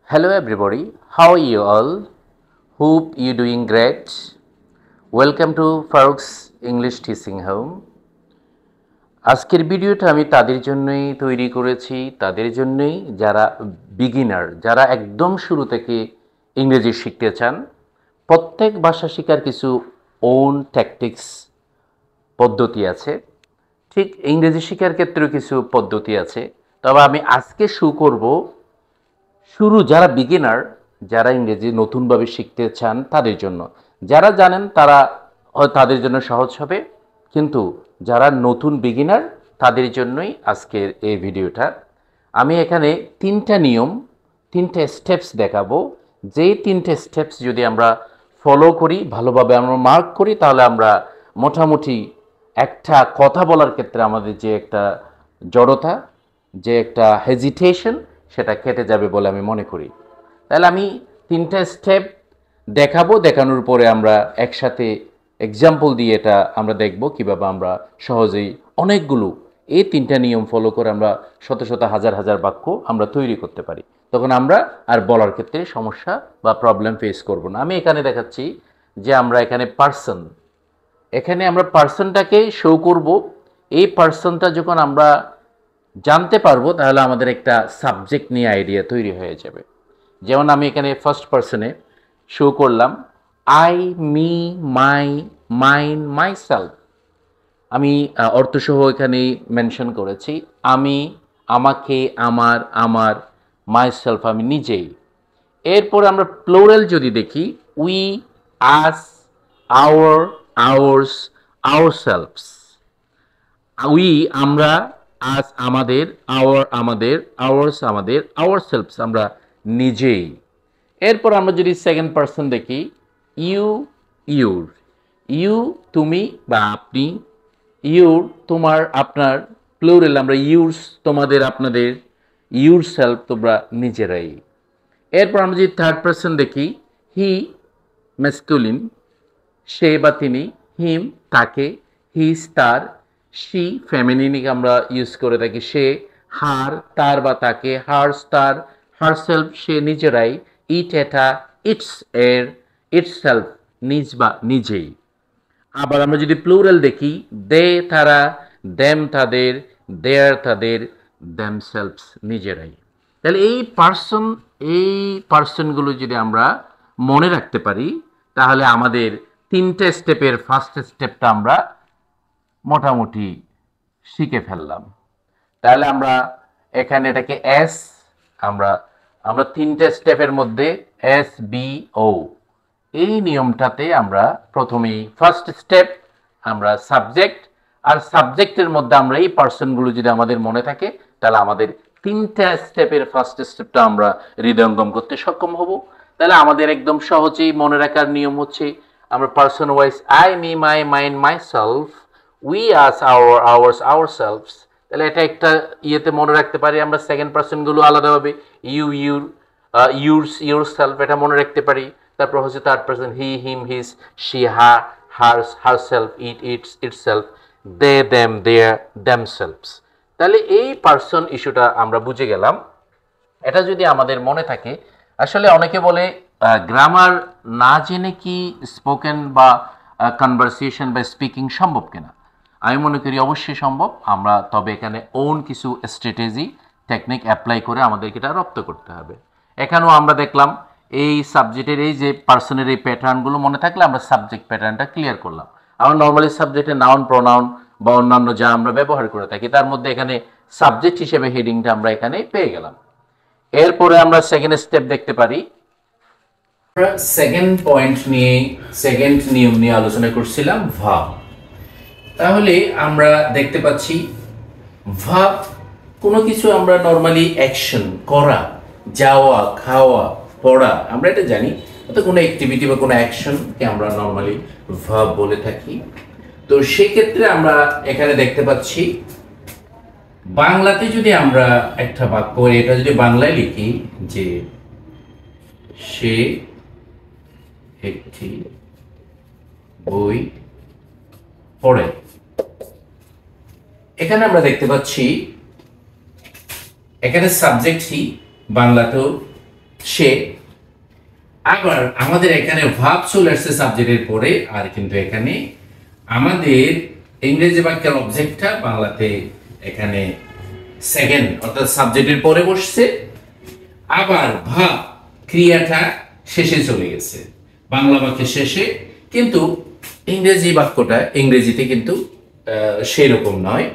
Hello everybody, how are you all? Hope you doing great. Welcome to Farouk's English Teaching Home. আজকের ভিডিওটা আমি তাদের জন্যই তৈরি করেছি, তাদের জন্যই যারা বিগিনার, যারা একদম শুরু থেকে ইংরেজি শিখতে চান। প্রত্যেক ভাষা শেখার কিছু ওন ট্যাকটিক্স পদ্ধতি আছে, ঠিক ইংরেজি শেখার ক্ষেত্রেও কিছু পদ্ধতি আছে। তবে আমি আজকে শুরু যারা বিগিনার, যারা ইংরেজি নতুনভাবে শিখতে চান তাদের জন্য। যারা জানেন তারা তাদের জন্য সহজ হবে, কিন্তু যারা নতুন বিগিনার তাদের জন্যই আজকের এই ভিডিওটা। আমি এখানে তিনটা স্টেপস দেখাবো। যেই তিনটে স্টেপস যদি আমরা ফলো করি, ভালোভাবে আমরা মার্ক করি, তাহলে আমরা মোটামুটি একটা কথা বলার ক্ষেত্রে আমাদের যে একটা জড়তা, যে একটা হেজিটেশন, সেটা কেটে যাবে বলে আমি মনে করি। তাহলে আমি তিনটা স্টেপ দেখাবো, দেখানোর পরে আমরা একসাথে এক্সাম্পল দিয়ে এটা আমরা দেখব কিভাবে আমরা সহজেই অনেকগুলো এই তিনটা নিয়ম ফলো করে আমরা শত শত হাজার হাজার বাক্য আমরা তৈরি করতে পারি। তখন আমরা আর বলার ক্ষেত্রে সমস্যা বা প্রবলেম ফেস করব না। আমি এখানে দেখাচ্ছি যে আমরা এখানে এখানে আমরা পার্সনটাকে শো করব। এই পার্সনটা যখন আমরা জানতে পারবো তাহলে আমাদের একটা সাবজেক্ট নিয়ে আইডিয়া তৈরি হয়ে যাবে। যেমন আমি এখানে ফার্স্ট পার্সনে শো করলাম I, me, my, mine, myself. আমি অর্থসহ এখানে মেনশন করেছি আমি, আমাকে, আমার, মাইসেলফ আমি নিজেই। এরপর আমরা প্লুরাল যদি দেখি we, us, our, ours, ourselves. We আমরা, আজ আমাদের, আওয়ার আমাদের, আওয়ার্স আমাদের, আওয়ারসেলভস আমরা নিজেই। এরপর আমরা যদি সেকেন্ড পার্সন দেখি ইউ, ইউর। ইউ তুমি বা আপনি, ইউর তোমার আপনার, প্লুরাল আমরা ইউরস তোমাদের আপনাদের, ইউর সেলফ তোমরা নিজেরাই। এরপর আমরা যদি থার্ড পার্সন দেখি হি ম্যাসকুলিন, সে বা তিনি, হিম তাকে, হিজ তার, শি ফেমিনিনকে আমরা ইউজ করে থাকি সে, হার তার বা তাকে, হার্স তার, হারসেলফ সে নিজেরাই, ইট এটা, ইটস এর, ইটসেলফ নিজ বা নিজেই। আবার আমরা যদি প্লুরাল দেখি দে তারা, দেম তাদের, দেয়ার তাদের, দেমসেলভস নিজেরাই। তাহলে এই পার্সনগুলো যদি আমরা মনে রাখতে পারি তাহলে আমাদের তিনটে স্টেপের ফার্স্ট স্টেপটা আমরা মোটামুটি শিখে ফেললাম। তাহলে আমরা এখানে এটাকে এস, আমরা তিনটে স্টেপের মধ্যে এস বি ও এই নিয়মটাতে আমরা প্রথমেই ফার্স্ট স্টেপ আমরা সাবজেক্ট, আর সাবজেক্টের মধ্যে আমরা এই পার্সনগুলো যদি আমাদের মনে থাকে তাহলে আমাদের তিনটা স্টেপের ফার্স্ট স্টেপটা আমরা হৃদয়ঙ্গম করতে সক্ষম হব। তাহলে আমাদের একদম সহজেই মনে রাখার নিয়ম হচ্ছে আমরা person wise I, me, my, mine, myself, we, us, our, ours, ourselves. তাহলে এটা একটা ইয়েতে মনে রাখতে পারি। আমরা সেকেন্ড পার্সনগুলো আলাদাভাবে ইউ, ইউর, ইউরস, ইউরসেলফ এটা মনে রাখতে পারি। তারপর হচ্ছে third person he, him, his, she, her, hers, herself, it, its, itself, they, them, their, themselves. তাহলে এই পার্সন ইস্যুটা আমরা বুঝে গেলাম। এটা যদি আমাদের মনে থাকে, আসলে অনেকে বলে গ্রামার না জেনে কি স্পোকেন বা কনভারসেশন বা স্পিকিং সম্ভব কিনা। আমি মনে করি অবশ্যই সম্ভব। আমরা তবে এখানে ওন কিছু স্ট্র্যাটেজি টেকনিক অ্যাপ্লাই করে আমাদেরকে এটা রপ্ত করতে হবে। এখানেও আমরা দেখলাম এই সাবজেক্টের এই যে পার্সনের এই প্যাটার্নগুলো মনে থাকলে আমরা সাবজেক্ট প্যাটার্নটা ক্লিয়ার করলাম। আমরা নর্মালি সাবজেক্টে নাউন, প্রোনাউন বা অন্যান্য যা আমরা ব্যবহার করে থাকি তার মধ্যে এখানে সাবজেক্ট হিসেবে হেডিংটা আমরা এখানে পেয়ে গেলাম। এরপরে আমরা সেকেন্ড স্টেপ দেখতে পারি। সেকেন্ড নিয়ম নিয়ে আলোচনা করছিলাম ভাব। তাহলে আমরা দেখতে পাচ্ছি ভাব কোনো কিছু আমরা নর্মালি অ্যাকশন করা, যাওয়া, খাওয়া, পড়া আমরা এটা জানি। অর্থাৎ কোনো অ্যাক্টিভিটি বা কোনো অ্যাকশনকে আমরা নর্মালি ভাব বলে থাকি। তো সেই ক্ষেত্রে আমরা এখানে দেখতে পাচ্ছি বাংলাতে যদি আমরা একটা বাক্য এটা যদি বাংলায় লিখি যে সে একটি বই পড়ে, এখানে আমরা দেখতে পাচ্ছি এখানে সাবজেক্ট হি, বাংলাতেও সে আবার আমাদের এখানে ভাব চলে আসছে সাবজেক্টের পরে, আর কিন্তু এখানে আমাদের ইংরেজি বাক্যের অবজেক্টটা বাংলাতে এখানে সেকেন্ড অর্থাৎ সাবজেক্টের পরে বসছে, আবার ভাব ক্রিয়াটা শেষে চলে গেছে বাংলা বাক্যের শেষে। কিন্তু ইংরেজি বাক্যটা ইংরেজিতে কিন্তু সেরকম নয়।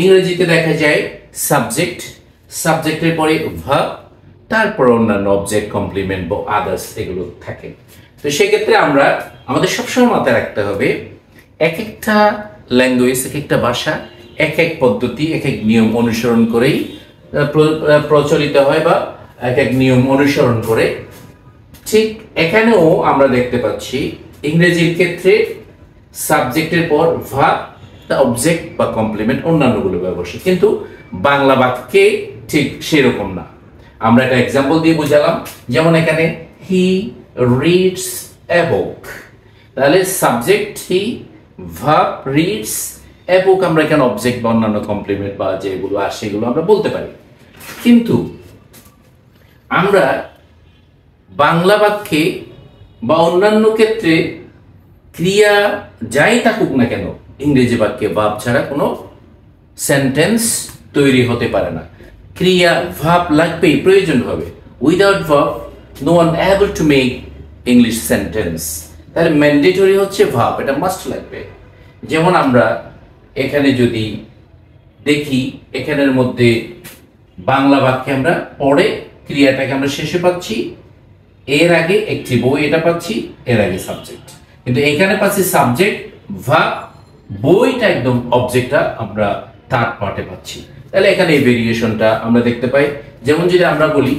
ইংরেজিতে দেখা যায় সাবজেক্ট, সাবজেক্টের পরে ভাব, তারপর অন্যান্য অবজেক্ট কমপ্লিমেন্ট বা আদার্স এগুলো থাকে। তো সেক্ষেত্রে আমরা আমাদের সবসময় মাথায় রাখতে হবে এক একটা ল্যাঙ্গুয়েজ, এক একটা ভাষা এক এক পদ্ধতি, এক এক নিয়ম অনুসরণ করেই প্রচলিত হয় বা এক এক নিয়ম অনুসরণ করে। ঠিক এখানেও আমরা দেখতে পাচ্ছি ইংরেজির ক্ষেত্রে সাবজেক্টের পর ভার্ব, অবজেক্ট বা কমপ্লিমেন্ট অন্যান্যগুলো ব্যবহার, কিন্তু বাংলা বাক্যে ঠিক সেরকম না। আমরা একটা এক্সাম্পল দিয়ে বুঝালাম, যেমন এখানে হি রিডস এ বুক, তাহলে সাবজেক্ট হি, ভার্ব রিডস, এ বুক আমরা এখানে অবজেক্ট বা অন্যান্য কমপ্লিমেন্ট বা যেগুলো আসে সেগুলো আমরা বলতে পারি। কিন্তু আমরা বাংলা বাক্যে বা অন্যান্য ক্ষেত্রে ক্রিয়া যাই থাকুক না কেন, ইংরেজি বাক্যে ভাব ছাড়া কোনো সেন্টেন্স তৈরি হতে পারে না। ক্রিয়া ভাব লাগবেই, প্রয়োজন হবে। উইদাউট ভাব no one able to make English sentence. তাহলে ম্যান্ডেটরি হচ্ছে ভাব, এটা মাস্ট লাগবে। যেমন আমরা এখানে যদি দেখি, এখানের মধ্যে বাংলা বাক্যে আমরা পরে ক্রিয়াটাকে আমরা শেষে পাচ্ছি, এর আগে একটি বই এটা পাচ্ছি, এর আগে সাবজেক্ট। কিন্তু এখানে পাচ্ছি সাবজেক্ট ভার্ব, বইটা একদম অবজেক্টটা আমরা থার্ড পার্টে পাচ্ছি। তাহলে এখানে এই ভেরিয়েশনটা আমরা দেখতে পাই। যেমন যদি আমরা বলি